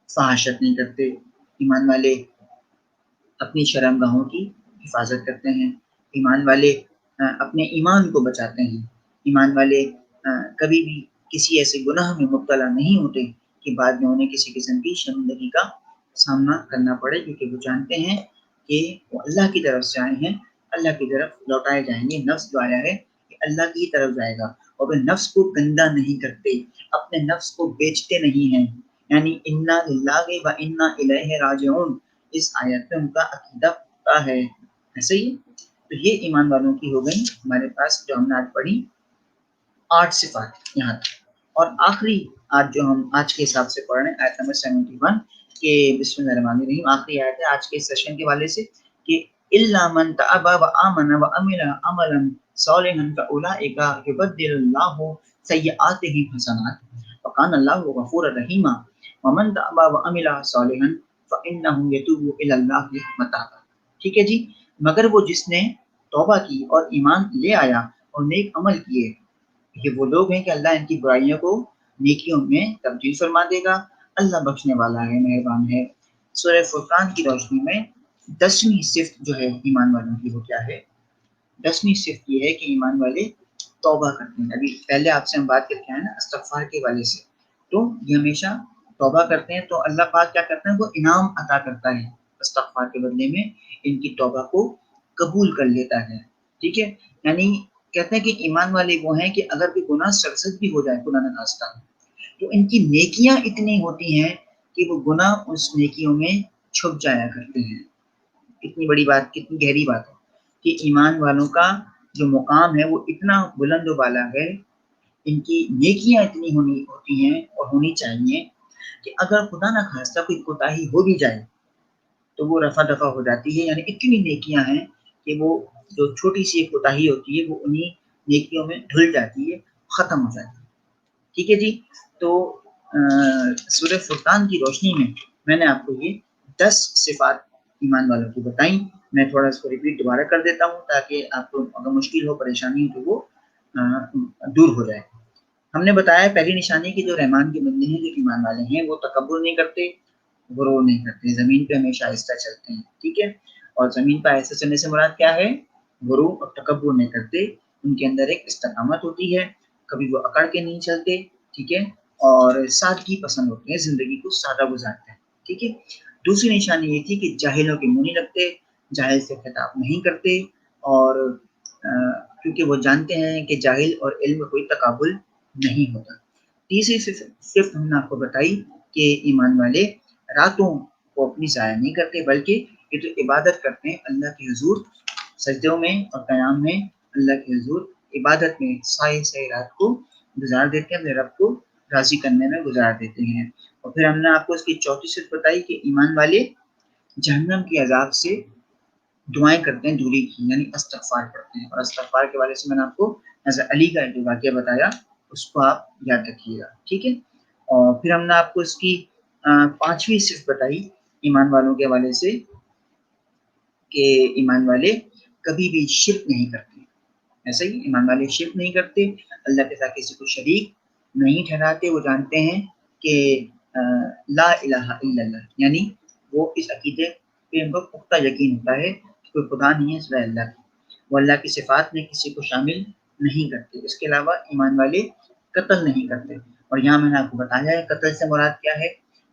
Speaker 1: فحاشت نہیں کرتے، ایمان والے اپنی شرمگاہوں کی حفاظت کرتے ہیں، ایمان والے اپنے ایمان کو بچاتے ہیں، ایمان والے کبھی بھی کسی ایسے گناہ میں مبتلا نہیں ہوتے کہ بعد میں انہیں کسی قسم کی شرمندگی کا سامنا کرنا پڑے، کیونکہ وہ جانتے ہیں کہ وہ اللہ کی طرف سے آئے ہیں، اللہ کی طرف لوٹائے جائیں گے، نفس جو آیا ہے کہ اللہ کی طرف جائے گا، اور وہ نفس کو گندا نہیں کرتے، اپنے نفس کو بیچتے نہیں ہیں، یعنی انا للہ و انا الیہ راجعون، اس آیت پہ ان کا عقیدہ پختہ ہے۔ ایسے ہی تو یہ ایمان والوں کی ہو گئی ہمارے پاس جو ہم نے آج پڑھی 8 صفات یہاں تک۔ اور آخری آج جو ہم آج کے حساب سے پڑھ رہے ہیں آیت نمبر 71 کہ بسم اللہ الرحمن الرحیم، آخری آیت ہے آج کے سیشن کے والے سے کہ الا من تاب وآمن وعمل عملا صالحا فاولئک یبدل اللہ سیئاتهم حسنات وکان اللہ غفورا رحیما ومن تاب وعمل صالحا فانه یتوب الی اللہ متابا۔ ٹھیک ہے جی، مگر وہ جس نے توبہ کی اور ایمان لے آیا اور نیک عمل کیے، یہ وہ لوگ ہیں کہ اللہ ان کی برائیوں کو نیکیوں میں تبدیل فرما دے گا، اللہ بخشنے والا ہے، مہربان ہے۔ سورہ فرقان کی روشنی میں 10ویں صفت جو ہے ایمان والوں کی وہ کیا ہے؟ 10ویں صفت یہ ہے کہ ایمان والے توبہ کرتے ہیں۔ ابھی پہلے آپ سے ہم بات کر کے آئے نا استغفار کے والے سے، تو یہ ہمیشہ توبہ کرتے ہیں تو اللہ پاک کیا کرتا ہے، وہ انعام عطا کرتا ہے، استغفار کے بدلے میں ان کی توبہ کو قبول کر لیتا ہے۔ ٹھیک ہے، یعنی کہتے ہیں کہ ایمان والے وہ ہیں کہ اگر کوئی گناہ سرزد بھی ہو جائے خدا نہ خواستہ تو ان کی نیکیاں اتنی ہوتی ہیں کہ وہ گناہ اس نیکیوں میں چھپ جایا کرتے ہیں۔ کتنی بڑی بات، کتنی گہری بات ہے کہ ایمان والوں کا جو مقام ہے وہ اتنا بلند و بالا ہے، ان کی نیکیاں اتنی ہوتی ہیں اور ہونی چاہیے کہ اگر خدا نہ خواستہ کوئی کوتاہی ہو بھی جائے تو وہ رفع دفع ہو جاتی ہے، یعنی اتنی نیکیاں ہیں کہ وہ جو چھوٹی سی ایک کوتاہی ہوتی ہے وہ انہی نیکیوں میں دھل جاتی ہے، ختم ہو جاتی ہے۔ ٹھیک ہے جی، تو سورہ فرقان کی روشنی میں نے آپ کو یہ 10 صفات ایمان والوں کی بتائیں۔ میں تھوڑا اس کو ریپیٹ دوبارہ کر دیتا ہوں تاکہ آپ کو اگر مشکل ہو، پریشانی ہو تو وہ دور ہو جائے۔ ہم نے بتایا پہلی نشانی کی جو رحمان کے بندے ہیں، جو ایمان والے ہیں، وہ تکبر نہیں کرتے، غرور نہیں کرتے، زمین پہ ہمیشہ آہستہ چلتے ہیں۔ ٹھیک ہے، اور زمین پہ آہستہ چلنے سے مراد کیا ہے؟ غرور اور تکبر نہیں کرتے، ان کے اندر ایک استقامت ہوتی ہے، کبھی وہ اکڑ کے نہیں چلتے۔ ٹھیک ہے، اور سادگی پسند ہوتے ہیں، زندگی کو سادہ گزارتے ہیں۔ ٹھیک ہے، دوسری نشانی یہ تھی کہ جاہلوں کے منہ نہیں لگتے، جاہل سے خطاب نہیں کرتے، اور کیونکہ وہ جانتے ہیں کہ جاہل اور علم میں کوئی تقابل نہیں ہوتا۔ تیسری صرف ہم نے آپ کو بتائی کہ ایمان والے راتوں کو اپنی ضائع نہیں کرتے، بلکہ یہ تو عبادت کرتے ہیں اللہ کے حضور، سجدوں میں اور قیام میں اللہ کے حضور عبادت میں ساری رات کو گزار دیتے ہیں، اپنے رب کو راضی کرنے میں گزار دیتے ہیں۔ اور پھر ہم نے آپ کو اس کی چوتھی صفت بتائی کہ ایمان والے جہنم کے عذاب سے دعائیں کرتے ہیں دوری کی، یعنی استغفار کرتے ہیں، اور استغفار کے بارے سے میں نے آپ کو حضرت علی کا جو واقعہ بتایا اس کو آپ یاد رکھیے گا۔ ٹھیک ہے، اور پھر ہم نے آپ کو اس کی پانچویں صفت بتائی ایمان والوں کے حوالے سے کہ ایمان والے کبھی بھی شرک نہیں کرتے۔ ایسا ہی ایمان والے شرک نہیں کرتے، اللہ کے ساتھ کسی کو شریک نہیں ٹھہراتے، وہ جانتے ہیں کہ لا الہ الا اللہ، یعنی وہ اس عقیدے پہ ان کو پختہ یقین ہوتا ہے کہ کوئی خدا نہیں ہے سوائے اللہ کی، وہ اللہ کی صفات میں کسی کو شامل نہیں کرتے۔ اس کے علاوہ ایمان والے قتل نہیں کرتے، اور یہاں میں نے آپ کو بتایا ہے قتل سے مراد کیا ہے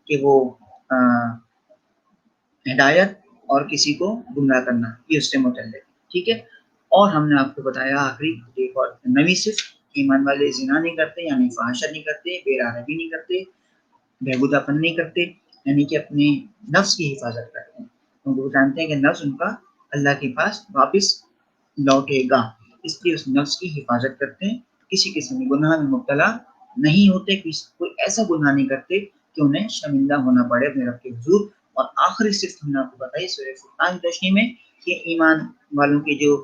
Speaker 1: کہ وہ ہدایت اور کسی کو گمراہ کرنا، یہ اس سے متعلق۔ ٹھیک ہے، اور ہم نے آپ کو بتایا آخری ایک اور نویں صفت، ایمان والے زنا نہیں کرتے، یعنی فحاشا نہیں کرتے، بے رحمی نہیں کرتے، بےہودہ پن نہیں کرتے، یعنی کہ اپنے نفس کی حفاظت کرتے ہیں، کیونکہ وہ جانتے ہیں کہ نفس ان کا اللہ کے پاس واپس لوٹے گا، اس لیے اس نفس کی حفاظت کرتے ہیں، کسی قسم کے گناہ میں مبتلا نہیں ہوتے، کوئی ایسا گناہ نہیں کرتے کہ انہیں شرمندہ ہونا پڑے اپنے رب کے حضور۔ اور آخری صفت ہم نے آپ کو بتائی سورہ فرقان کی روشنی میں کہ ایمان والوں کے جو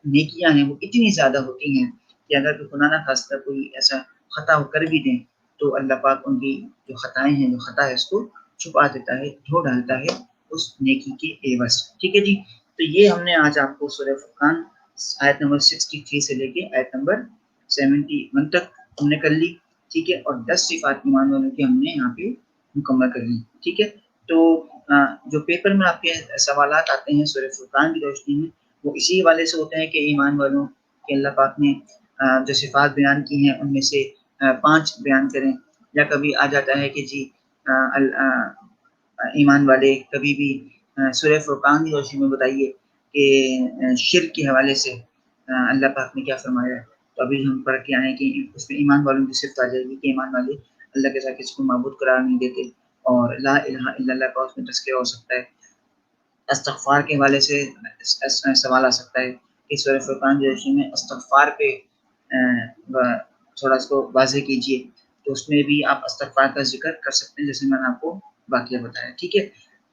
Speaker 1: نیکیاں ہیں وہ اتنی زیادہ ہوتی ہیں کہ اگر کوئی خدا نہ خواستہ کوئی ایسا خطا کر بھی دیں تو اللہ پاک ان کی جو خطائیں ہیں، جو خطا ہے، اس کو چھپا دیتا ہے، دھو ڈالتا ہے اس نیکی کے عوض۔ ٹھیک ہے جی، تو یہ ہم نے آج آپ کو سورہ فرقان آیت نمبر 63 سے لے کے آیت نمبر 71 تک ہم نے کر لی۔ ٹھیک ہے، اور 10 صفات ایمان والوں کی ہم نے یہاں پہ مکمل کر لی۔ ٹھیک ہے، تو جو پیپر میں آپ کے سوالات آتے ہیں سورہ فرقان کی روشنی میں، وہ اسی حوالے سے ہوتے ہیں کہ ایمان والوں کے اللہ پاک نے جو صفات بیان کی ہیں ان میں سے 5 بیان کریں، یا کبھی آ جاتا ہے کہ جی ایمان والے کبھی بھی سورہ فرقان کی روشنی میں بتائیے کہ شرک کے حوالے سے اللہ پاک نے کیا فرمایا ہے۔ تو ابھی ہم پڑھ کے آئے کہ اس میں ایمان والوں کی صفت آ جائے گی کہ ایمان والے اللہ کے ساتھ کسی کو معبود قرار نہیں دیتے، اور لا الہ الا اللہ کا اس میں تذکرہ ہو سکتا ہے۔ استغفار کے حوالے سے سوال آ سکتا ہے کہ سورہ فرقان کی روشنی میں استغفار پہ تھوڑا اس کو واضح کیجیے، تو اس میں بھی آپ استغفار کا ذکر کر سکتے ہیں جیسے میں نے آپ کو واقعہ بتایا۔ ٹھیک ہے،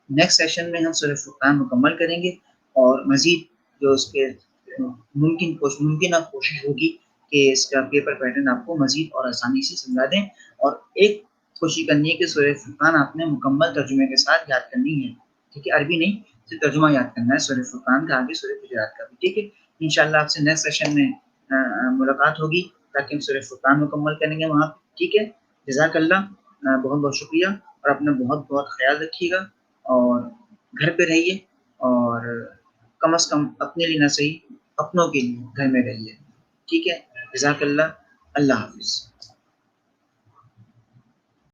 Speaker 1: نیکسٹ سیشن میں ہم سورہ فرقان مکمل کریں گے، اور مزید جو اس کے ممکنہ کوشش ہوگی کہ اس کا پیپر پیٹرن آپ کو مزید اور آسانی سے سمجھا دیں، اور ایک کوشش کرنی ہے کہ سورہ فرقان آپ نے مکمل ترجمے کے ساتھ یاد کرنی ہے۔ ٹھیک ہے، عربی نہیں، صرف ترجمہ یاد کرنا ہے سورہ فرقان کا، آگے سورہ حجرات کا بھی۔ ٹھیک ہے، انشاءاللہ آپ سے نیکسٹ سیشن میں ملاقات ہوگی تاکہ ہم سورہ فرقان مکمل کریں گے وہاں۔ ٹھیک ہے، جزاک اللہ، بہت بہت شکریہ، اور اپنا بہت بہت خیال رکھیے گا، اور گھر پہ رہیے، اور کم از کم اپنے لیے نہ صحیح اپنوں کے لیے گھر میں رہیے۔ ٹھیک ہے، جزاک اللہ، اللہ حافظ۔